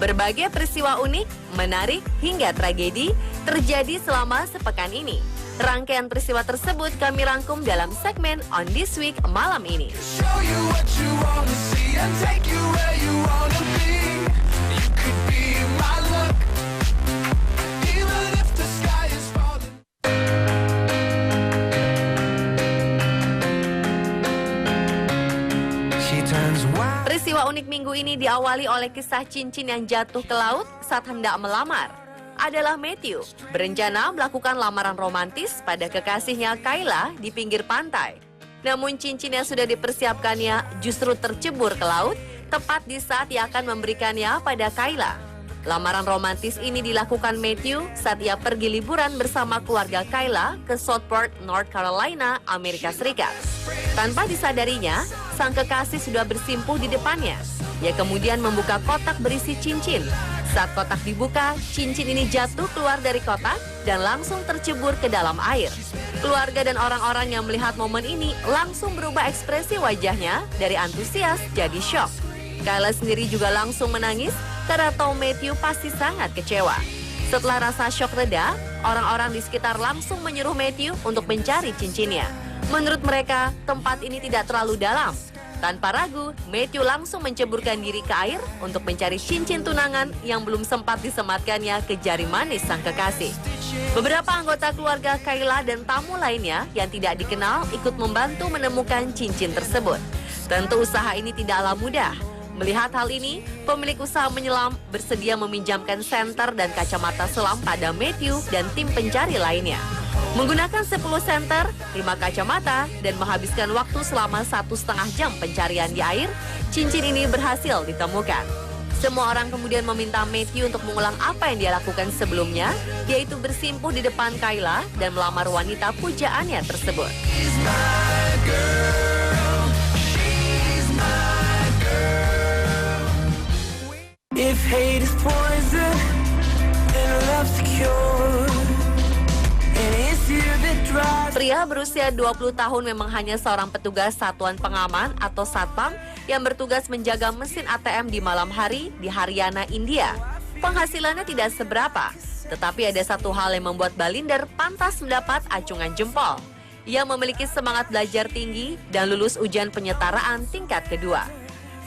Berbagai peristiwa unik, menarik, hingga tragedi terjadi selama sepekan ini. Rangkaian peristiwa tersebut kami rangkum dalam segmen On This Week malam ini. Peristiwa unik minggu ini diawali oleh kisah cincin yang jatuh ke laut saat hendak melamar. Adalah Matthew, berencana melakukan lamaran romantis pada kekasihnya Kayla di pinggir pantai. Namun cincin yang sudah dipersiapkannya justru tercebur ke laut, tepat di saat ia akan memberikannya pada Kayla. Lamaran romantis ini dilakukan Matthew saat ia pergi liburan bersama keluarga Kayla ke Southport, North Carolina, Amerika Serikat. Tanpa disadarinya, sang kekasih sudah bersimpuh di depannya. Ia kemudian membuka kotak berisi cincin. Saat kotak dibuka, cincin ini jatuh keluar dari kotak dan langsung tercebur ke dalam air. Keluarga dan orang-orang yang melihat momen ini langsung berubah ekspresi wajahnya dari antusias jadi syok. Kayla sendiri juga langsung menangis karena tahu Matthew pasti sangat kecewa. Setelah rasa syok reda, orang-orang di sekitar langsung menyuruh Matthew untuk mencari cincinnya. Menurut mereka, tempat ini tidak terlalu dalam. Tanpa ragu, Matthew langsung menceburkan diri ke air untuk mencari cincin tunangan yang belum sempat disematkannya ke jari manis sang kekasih. Beberapa anggota keluarga Kayla dan tamu lainnya yang tidak dikenal ikut membantu menemukan cincin tersebut. Tentu usaha ini tidaklah mudah. Melihat hal ini, pemilik usaha menyelam bersedia meminjamkan senter dan kacamata selam pada Matthew dan tim pencari lainnya. Menggunakan 10 senter, 5 kacamata, dan menghabiskan waktu selama 1,5 jam pencarian di air, cincin ini berhasil ditemukan. Semua orang kemudian meminta Matthew untuk mengulang apa yang dia lakukan sebelumnya, yaitu bersimpuh di depan Kayla dan melamar wanita pujaannya tersebut. If hate is poison and love's cure. Pria berusia 20 tahun memang hanya seorang petugas satuan pengaman atau satpam yang bertugas menjaga mesin ATM di malam hari di Haryana, India. Penghasilannya tidak seberapa, tetapi ada satu hal yang membuat Balinder pantas mendapat acungan jempol. Ia memiliki semangat belajar tinggi dan lulus ujian penyetaraan tingkat kedua.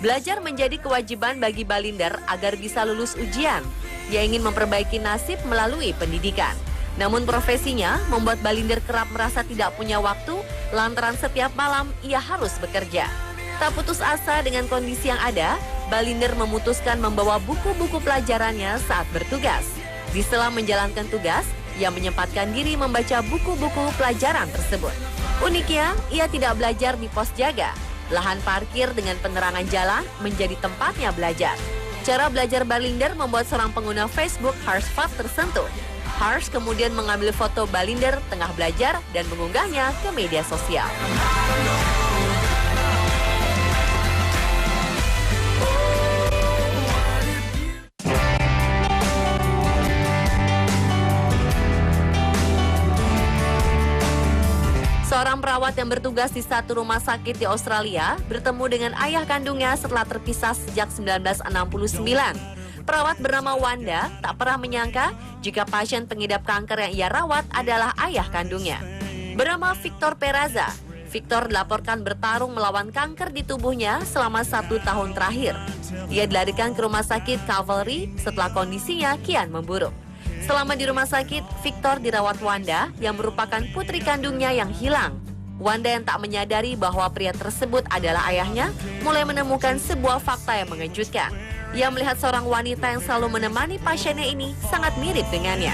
Belajar menjadi kewajiban bagi Balinder agar bisa lulus ujian. Ia ingin memperbaiki nasib melalui pendidikan. Namun profesinya membuat Balinder kerap merasa tidak punya waktu lantaran setiap malam ia harus bekerja. Tak putus asa dengan kondisi yang ada, Balinder memutuskan membawa buku-buku pelajarannya saat bertugas. Di sela menjalankan tugas, ia menyempatkan diri membaca buku-buku pelajaran tersebut. Uniknya, ia tidak belajar di pos jaga. Lahan parkir dengan penerangan jalan menjadi tempatnya belajar. Cara belajar Balinder membuat seorang pengguna Facebook Harshfat tersentuh. Harsh kemudian mengambil foto Balinder tengah belajar dan mengunggahnya ke media sosial. Seorang perawat yang bertugas di satu rumah sakit di Australia bertemu dengan ayah kandungnya setelah terpisah sejak 1969. Perawat bernama Wanda tak pernah menyangka jika pasien pengidap kanker yang ia rawat adalah ayah kandungnya. Bernama Victor Peraza, Victor dilaporkan bertarung melawan kanker di tubuhnya selama 1 tahun terakhir. Ia dilarikan ke rumah sakit Cavalry setelah kondisinya kian memburuk. Selama di rumah sakit, Victor dirawat Wanda yang merupakan putri kandungnya yang hilang. Wanda yang tak menyadari bahwa pria tersebut adalah ayahnya mulai menemukan sebuah fakta yang mengejutkan. Ia melihat seorang wanita yang selalu menemani pasiennya ini sangat mirip dengannya.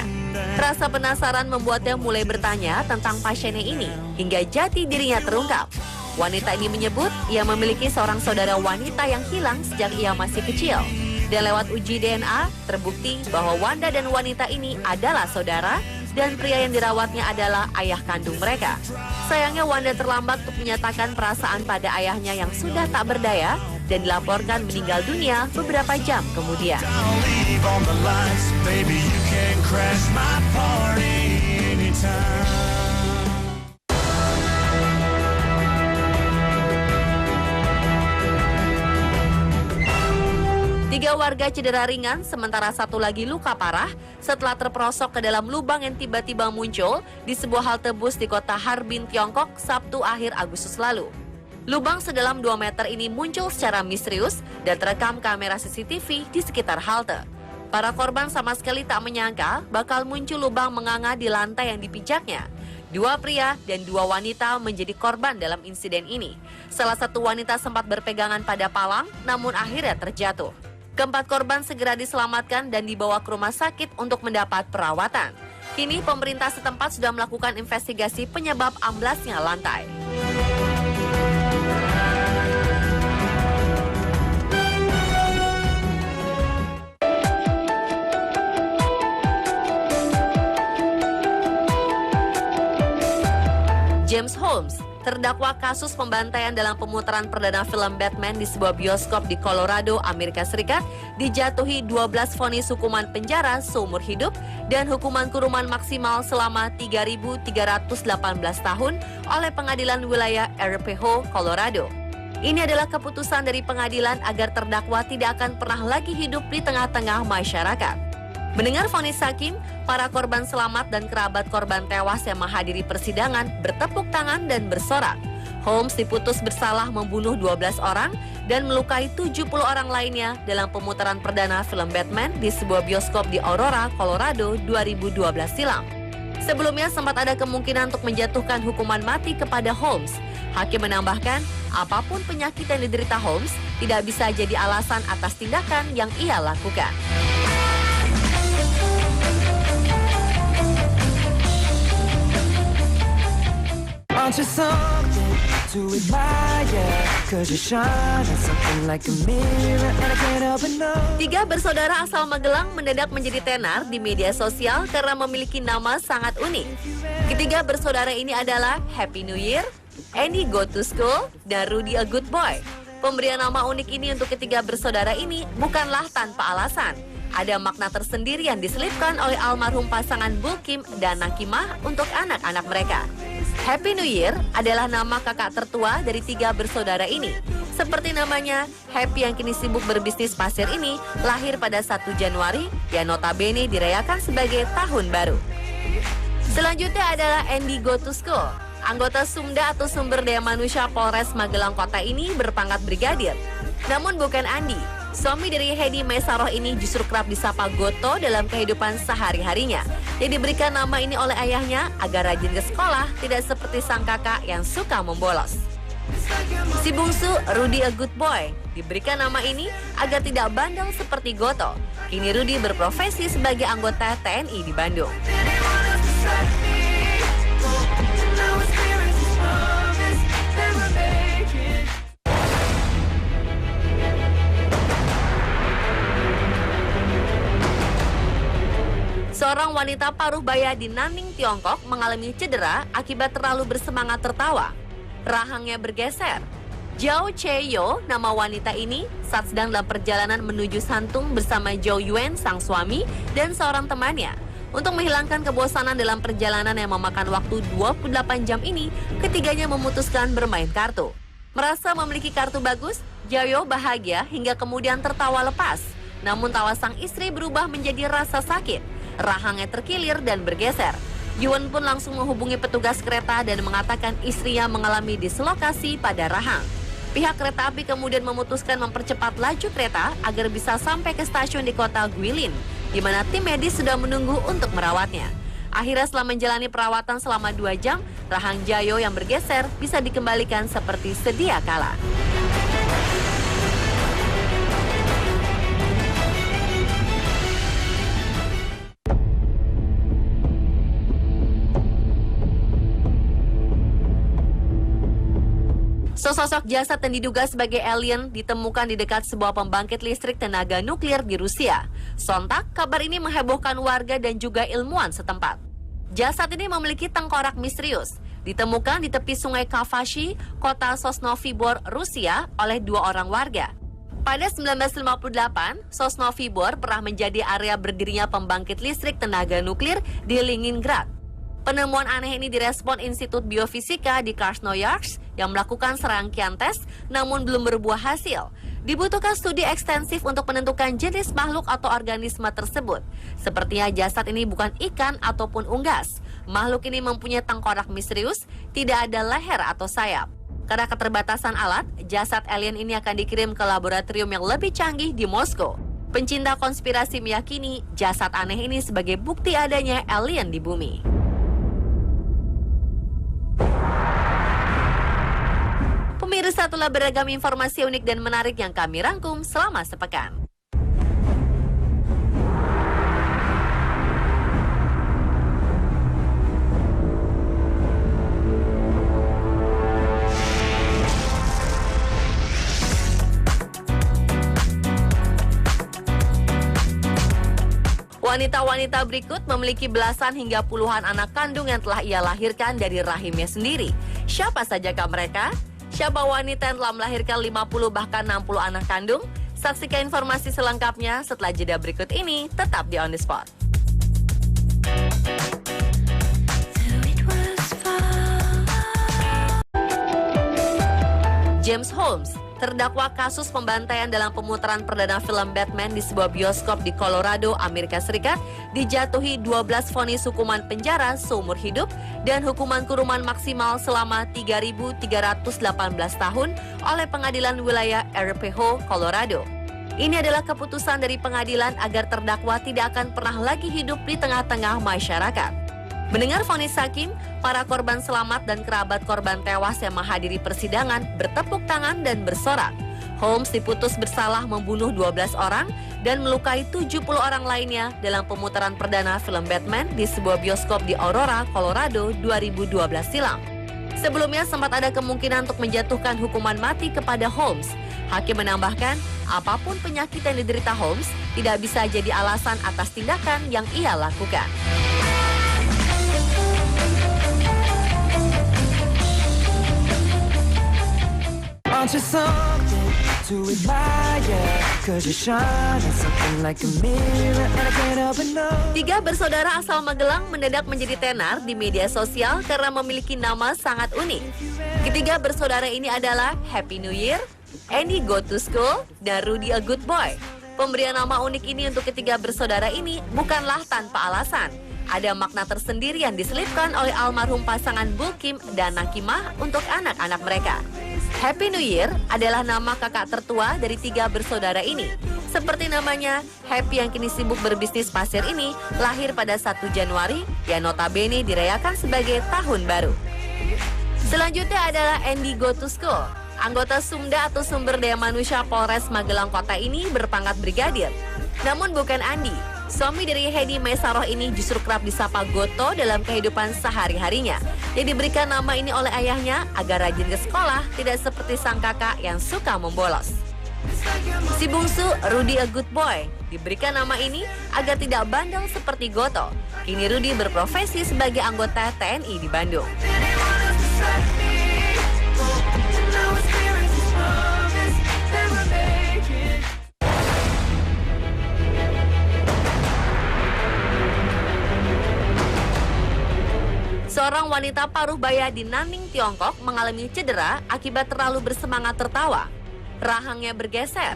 Rasa penasaran membuatnya mulai bertanya tentang pasiennya ini hingga jati dirinya terungkap. Wanita ini menyebut ia memiliki seorang saudara wanita yang hilang sejak ia masih kecil. Dan lewat uji DNA, terbukti bahwa Wanda dan wanita ini adalah saudara dan pria yang dirawatnya adalah ayah kandung mereka. Sayangnya Wanda terlambat untuk menyatakan perasaan pada ayahnya yang sudah tak berdaya dan dilaporkan meninggal dunia beberapa jam kemudian. 3 warga cedera ringan, sementara 1 lagi luka parah setelah terperosok ke dalam lubang yang tiba-tiba muncul di sebuah halte bus di kota Harbin, Tiongkok, Sabtu akhir Agustus lalu. Lubang sedalam 2 meter ini muncul secara misterius dan terekam kamera CCTV di sekitar halte. Para korban sama sekali tak menyangka bakal muncul lubang menganga di lantai yang dipijaknya. 2 pria dan 2 wanita menjadi korban dalam insiden ini. Salah satu wanita sempat berpegangan pada palang, namun akhirnya terjatuh. Keempat korban segera diselamatkan dan dibawa ke rumah sakit untuk mendapat perawatan. Kini pemerintah setempat sudah melakukan investigasi penyebab amblasnya lantai. James Holmes, terdakwa kasus pembantaian dalam pemutaran perdana film Batman di sebuah bioskop di Colorado, Amerika Serikat, dijatuhi 12 vonis hukuman penjara seumur hidup dan hukuman kurungan maksimal selama 3.318 tahun oleh pengadilan wilayah Arapahoe, Colorado. Ini adalah keputusan dari pengadilan agar terdakwa tidak akan pernah lagi hidup di tengah-tengah masyarakat. Mendengar vonis hakim, para korban selamat dan kerabat korban tewas yang menghadiri persidangan bertepuk tangan dan bersorak. Holmes diputus bersalah membunuh 12 orang dan melukai 70 orang lainnya dalam pemutaran perdana film Batman di sebuah bioskop di Aurora, Colorado 2012 silam. Sebelumnya sempat ada kemungkinan untuk menjatuhkan hukuman mati kepada Holmes. Hakim menambahkan, apapun penyakit yang diderita Holmes tidak bisa jadi alasan atas tindakan yang ia lakukan. Tiga bersaudara asal Magelang mendadak menjadi tenar di media sosial karena memiliki nama sangat unik. Ketiga bersaudara ini adalah Happy New Year, Andy Go to School, dan Rudy a Good Boy. Pemberian nama unik ini untuk ketiga bersaudara ini bukanlah tanpa alasan. Ada makna tersendiri yang diselipkan oleh almarhum pasangan Bulkim dan Nakimah untuk anak-anak mereka. Happy New Year adalah nama kakak tertua dari tiga bersaudara ini. Seperti namanya, Happy yang kini sibuk berbisnis pasir ini lahir pada 1 Januari yang notabene dirayakan sebagai tahun baru. Selanjutnya adalah Andy Go to School. Anggota Sumda atau Sumber Daya Manusia Polres Magelang Kota ini berpangkat brigadir. Namun bukan Andi. Suami dari Hedi Mesaroh ini justru kerap disapa Goto dalam kehidupan sehari-harinya. Yang diberikan nama ini oleh ayahnya agar rajin ke sekolah, tidak seperti sang kakak yang suka membolos. Si bungsu, Rudy a Good Boy, diberikan nama ini agar tidak bandel seperti Goto. Kini Rudy berprofesi sebagai anggota TNI di Bandung. Seorang wanita paruh baya di Nanning, Tiongkok mengalami cedera akibat terlalu bersemangat tertawa. Rahangnya bergeser. Zhao Cheyo, nama wanita ini, saat sedang dalam perjalanan menuju Santung bersama Zhou Yuan, sang suami, dan seorang temannya. Untuk menghilangkan kebosanan dalam perjalanan yang memakan waktu 28 jam ini, ketiganya memutuskan bermain kartu. Merasa memiliki kartu bagus, Zhao bahagia hingga kemudian tertawa lepas. Namun tawa sang istri berubah menjadi rasa sakit. Rahangnya terkilir dan bergeser. Yuan pun langsung menghubungi petugas kereta dan mengatakan istrinya mengalami dislokasi pada rahang. Pihak kereta api kemudian memutuskan mempercepat laju kereta agar bisa sampai ke stasiun di kota Guilin, di mana tim medis sudah menunggu untuk merawatnya. Akhirnya setelah menjalani perawatan selama 2 jam, rahang Zhao yang bergeser bisa dikembalikan seperti sedia kala. Sosok jasad yang diduga sebagai alien ditemukan di dekat sebuah pembangkit listrik tenaga nuklir di Rusia. Sontak, kabar ini menghebohkan warga dan juga ilmuwan setempat. Jasad ini memiliki tengkorak misterius. Ditemukan di tepi sungai Kavashi, kota Sosnovy Bor, Rusia, oleh 2 orang warga. Pada 1958, Sosnovy Bor pernah menjadi area berdirinya pembangkit listrik tenaga nuklir di Leningrad. Penemuan aneh ini direspon Institut Biofisika di Krasnoyarsk yang melakukan serangkaian tes namun belum berbuah hasil. Dibutuhkan studi ekstensif untuk menentukan jenis makhluk atau organisme tersebut. Sepertinya jasad ini bukan ikan ataupun unggas. Makhluk ini mempunyai tengkorak misterius, tidak ada leher atau sayap. Karena keterbatasan alat, jasad alien ini akan dikirim ke laboratorium yang lebih canggih di Moskow. Pencinta konspirasi meyakini jasad aneh ini sebagai bukti adanya alien di bumi. Pemirsa, telah beragam informasi unik dan menarik yang kami rangkum selama sepekan. Wanita-wanita berikut memiliki belasan hingga puluhan anak kandung yang telah ia lahirkan dari rahimnya sendiri. Siapa sajakah mereka? Siapa wanita yang telah melahirkan 50 bahkan 60 anak kandung? Saksikan informasi selengkapnya setelah jeda berikut ini, tetap di On The Spot. James Holmes, terdakwa kasus pembantaian dalam pemutaran perdana film Batman di sebuah bioskop di Colorado, Amerika Serikat, dijatuhi 12 vonis hukuman penjara seumur hidup dan hukuman kurungan maksimal selama 3.318 tahun oleh pengadilan wilayah Arapahoe, Colorado. Ini adalah keputusan dari pengadilan agar terdakwa tidak akan pernah lagi hidup di tengah-tengah masyarakat. Mendengar vonis hakim, para korban selamat dan kerabat korban tewas yang menghadiri persidangan bertepuk tangan dan bersorak. Holmes diputus bersalah membunuh 12 orang dan melukai 70 orang lainnya dalam pemutaran perdana film Batman di sebuah bioskop di Aurora, Colorado 2012 silam. Sebelumnya sempat ada kemungkinan untuk menjatuhkan hukuman mati kepada Holmes. Hakim menambahkan, apapun penyakit yang diderita Holmes tidak bisa jadi alasan atas tindakan yang ia lakukan. Aren't you something to admire? 'Cause you shine at something like a mirror and I can't help but know. 3 bersaudara asal Magelang mendadak menjadi tenar di media sosial karena memiliki nama sangat unik. Ketiga bersaudara ini adalah Happy New Year, Andy Go to School, dan Rudy a Good Boy. Pemberian nama unik ini untuk ketiga bersaudara ini bukanlah tanpa alasan. Ada makna tersendiri yang diselipkan oleh almarhum pasangan Bulkim dan Nakimah untuk anak-anak mereka. Happy New Year adalah nama kakak tertua dari 3 bersaudara ini. Seperti namanya, Happy yang kini sibuk berbisnis pasir ini lahir pada 1 Januari yang notabene dirayakan sebagai tahun baru. Selanjutnya adalah Andy Go to School. Anggota Sumda atau Sumber Daya Manusia Polres Magelang Kota ini berpangkat brigadir. Namun bukan Andi. Suami dari Hedi Mesaroh ini justru kerap disapa Goto dalam kehidupan sehari-harinya. Yang diberikan nama ini oleh ayahnya agar rajin ke sekolah, tidak seperti sang kakak yang suka membolos. Si bungsu, Rudy a Good Boy, diberikan nama ini agar tidak bandel seperti Goto. Kini Rudy berprofesi sebagai anggota TNI di Bandung. Seorang wanita paruh baya di Nanning, Tiongkok mengalami cedera akibat terlalu bersemangat tertawa. Rahangnya bergeser.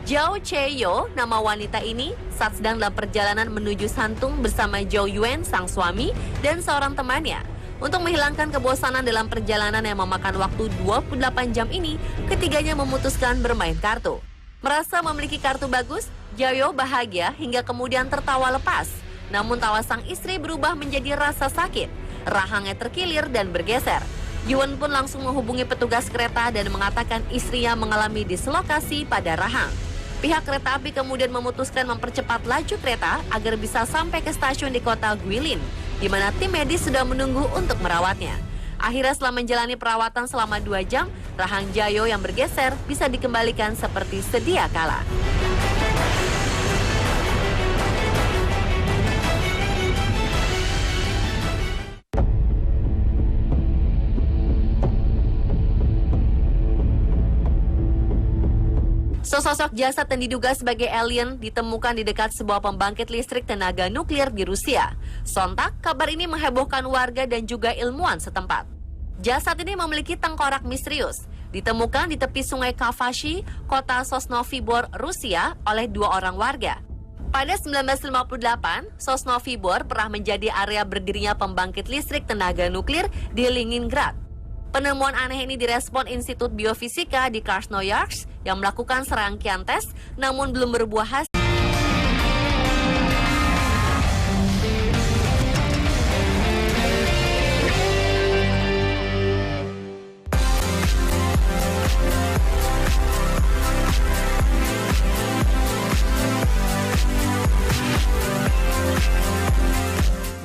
Zhao Cheyo, nama wanita ini, saat sedang dalam perjalanan menuju Santung bersama Zhou Yuan, sang suami, dan seorang temannya. Untuk menghilangkan kebosanan dalam perjalanan yang memakan waktu 28 jam ini, ketiganya memutuskan bermain kartu. Merasa memiliki kartu bagus, Zhao bahagia hingga kemudian tertawa lepas. Namun tawa sang istri berubah menjadi rasa sakit. Rahangnya terkilir dan bergeser. Yuan pun langsung menghubungi petugas kereta dan mengatakan istrinya mengalami dislokasi pada rahang. Pihak kereta api kemudian memutuskan mempercepat laju kereta agar bisa sampai ke stasiun di kota Guilin, di mana tim medis sudah menunggu untuk merawatnya. Akhirnya setelah menjalani perawatan selama 2 jam, rahang Zhao yang bergeser bisa dikembalikan seperti sedia kala. Sosok jasad yang diduga sebagai alien ditemukan di dekat sebuah pembangkit listrik tenaga nuklir di Rusia. Sontak, kabar ini menghebohkan warga dan juga ilmuwan setempat. Jasad ini memiliki tengkorak misterius. ditemukan di tepi sungai Kavashi, kota Sosnovy Bor, Rusia oleh 2 orang warga. Pada 1958, Sosnovy Bor pernah menjadi area berdirinya pembangkit listrik tenaga nuklir di Leningrad. Penemuan aneh ini direspon Institut Biofisika di Krasnoyarsk yang melakukan serangkaian tes, namun belum berbuah hasil.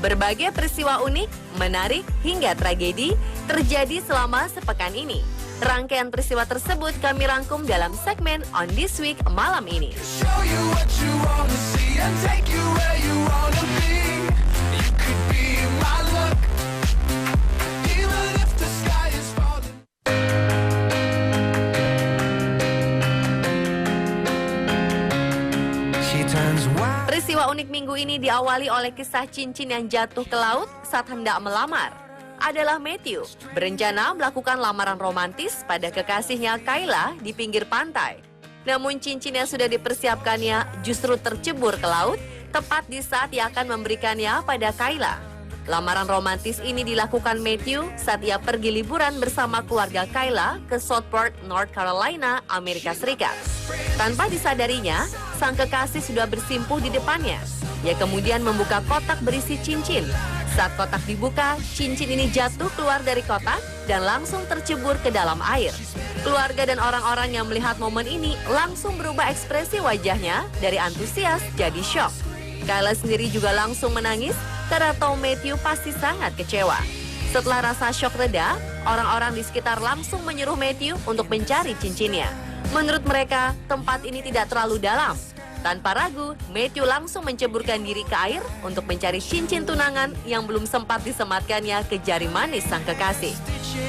Berbagai peristiwa unik, menarik, hingga tragedi terjadi selama sepekan ini. Rangkaian peristiwa tersebut kami rangkum dalam segmen On This Week malam ini. Peristiwa unik minggu ini diawali oleh kisah cincin yang jatuh ke laut saat hendak melamar. Adalah Matthew, berencana melakukan lamaran romantis pada kekasihnya Kayla di pinggir pantai. Namun cincin yang sudah dipersiapkannya justru tercebur ke laut tepat di saat ia akan memberikannya pada Kayla. Lamaran romantis ini dilakukan Matthew saat ia pergi liburan bersama keluarga Kayla ke Southport, North Carolina, Amerika Serikat. Tanpa disadarinya, sang kekasih sudah bersimpuh di depannya. Ia kemudian membuka kotak berisi cincin. Saat kotak dibuka, cincin ini jatuh keluar dari kotak dan langsung tercebur ke dalam air. Keluarga dan orang-orang yang melihat momen ini langsung berubah ekspresi wajahnya dari antusias jadi syok. Kayla sendiri juga langsung menangis karena tahu Matthew pasti sangat kecewa. Setelah rasa syok reda, orang-orang di sekitar langsung menyuruh Matthew untuk mencari cincinnya. Menurut mereka, tempat ini tidak terlalu dalam. Tanpa ragu, Matthew langsung menceburkan diri ke air untuk mencari cincin tunangan yang belum sempat disematkannya ke jari manis sang kekasih.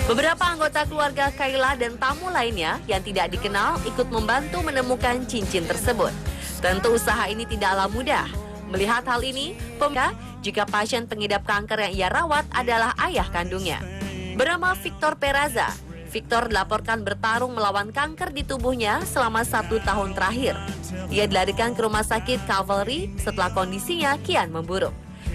Beberapa anggota keluarga Kayla dan tamu lainnya yang tidak dikenal ikut membantu menemukan cincin tersebut. Tentu usaha ini tidaklah mudah. Melihat hal ini, jika pasien pengidap kanker yang ia rawat adalah ayah kandungnya. Bernama Victor Peraza. Victor dilaporkan bertarung melawan kanker di tubuhnya selama 1 tahun terakhir. Ia dilarikan ke rumah sakit Cavalry setelah kondisinya kian memburuk.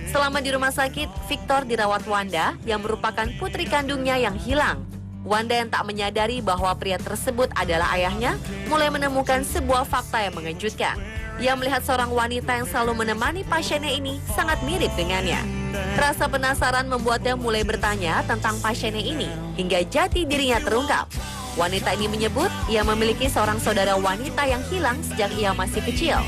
Selama di rumah sakit, Victor dirawat Wanda yang merupakan putri kandungnya yang hilang. Wanda yang tak menyadari bahwa pria tersebut adalah ayahnya, mulai menemukan sebuah fakta yang mengejutkan. Ia melihat seorang wanita yang selalu menemani pasiennya ini sangat mirip dengannya. Rasa penasaran membuatnya mulai bertanya tentang pasiennya ini, hingga jati dirinya terungkap. Wanita ini menyebut ia memiliki seorang saudara wanita yang hilang sejak ia masih kecil.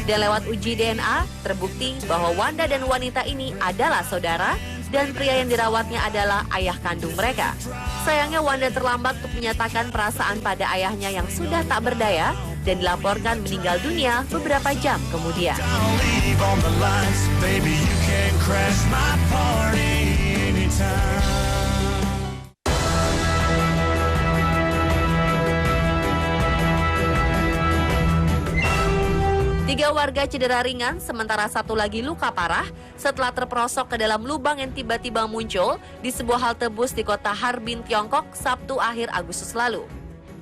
Dan lewat uji DNA, terbukti bahwa Wanda dan wanita ini adalah saudara, dan pria yang dirawatnya adalah ayah kandung mereka. Sayangnya Wanda terlambat untuk menyatakan perasaan pada ayahnya yang sudah tak berdaya dan dilaporkan meninggal dunia beberapa jam kemudian. Tiga warga cedera ringan, sementara satu lagi luka parah setelah terperosok ke dalam lubang yang tiba-tiba muncul di sebuah halte bus di kota Harbin, Tiongkok, Sabtu akhir Agustus lalu.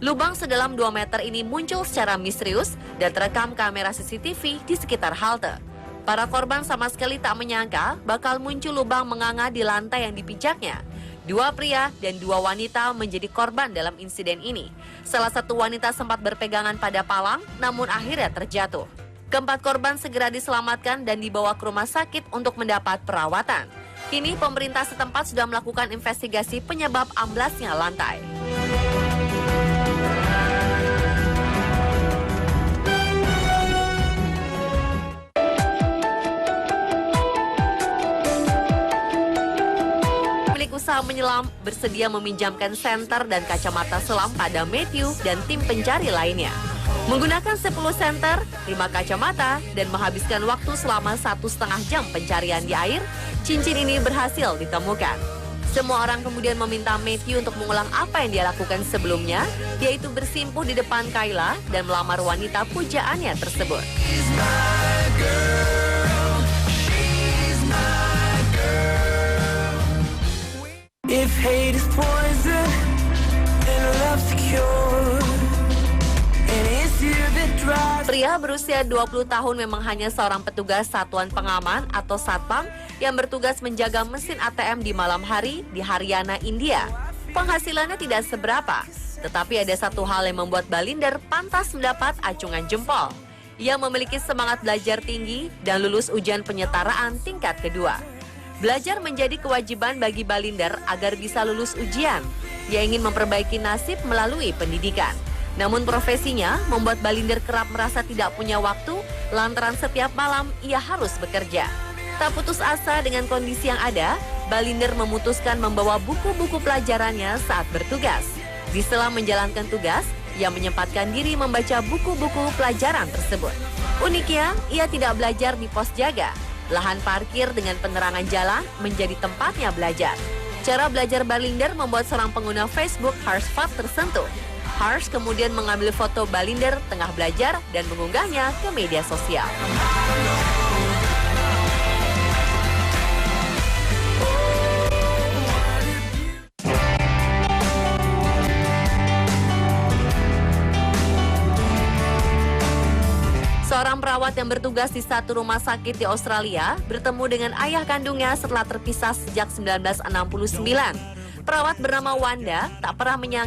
Lubang sedalam 2 meter ini muncul secara misterius dan terekam kamera CCTV di sekitar halte. Para korban sama sekali tak menyangka bakal muncul lubang menganga di lantai yang dipijaknya. 2 pria dan 2 wanita menjadi korban dalam insiden ini. Salah satu wanita sempat berpegangan pada palang, namun akhirnya terjatuh. Keempat korban segera diselamatkan dan dibawa ke rumah sakit untuk mendapat perawatan. Kini pemerintah setempat sudah melakukan investigasi penyebab amblasnya lantai. Pemilik usaha menyelam bersedia meminjamkan senter dan kacamata selam pada Matthew dan tim pencari lainnya. Menggunakan 10 senter, 5 kacamata, dan menghabiskan waktu selama 1,5 jam pencarian di air, cincin ini berhasil ditemukan. Semua orang kemudian meminta Matthew untuk mengulang apa yang dia lakukan sebelumnya, yaitu bersimpuh di depan Kayla dan melamar wanita pujaannya tersebut. If hate is poison, and love secure. And if you're the drive, Pria berusia 20 tahun memang hanya seorang petugas satuan pengaman atau satpam yang bertugas menjaga mesin ATM di malam hari di Haryana, India. Penghasilannya tidak seberapa, tetapi ada satu hal yang membuat Balinder pantas mendapat acungan jempol. Ia memiliki semangat belajar tinggi dan lulus ujian penyetaraan tingkat kedua. Belajar menjadi kewajiban bagi Balinder agar bisa lulus ujian. Ia ingin memperbaiki nasib melalui pendidikan. Namun profesinya membuat Balinder kerap merasa tidak punya waktu lantaran setiap malam ia harus bekerja. Tak putus asa dengan kondisi yang ada, Balinder memutuskan membawa buku-buku pelajarannya saat bertugas. Di sela menjalankan tugas, ia menyempatkan diri membaca buku-buku pelajaran tersebut. Uniknya, ia tidak belajar di pos jaga. Lahan parkir dengan penerangan jalan menjadi tempatnya belajar. Cara belajar Balinder membuat seorang pengguna Facebook Harshfat tersentuh. Harsh kemudian mengambil foto Balinder tengah belajar dan mengunggahnya ke media sosial. Seorang perawat yang bertugas di satu rumah sakit di Australia bertemu dengan ayah kandungnya setelah terpisah sejak 1969. Perawat bernama Wanda tak pernah menyangka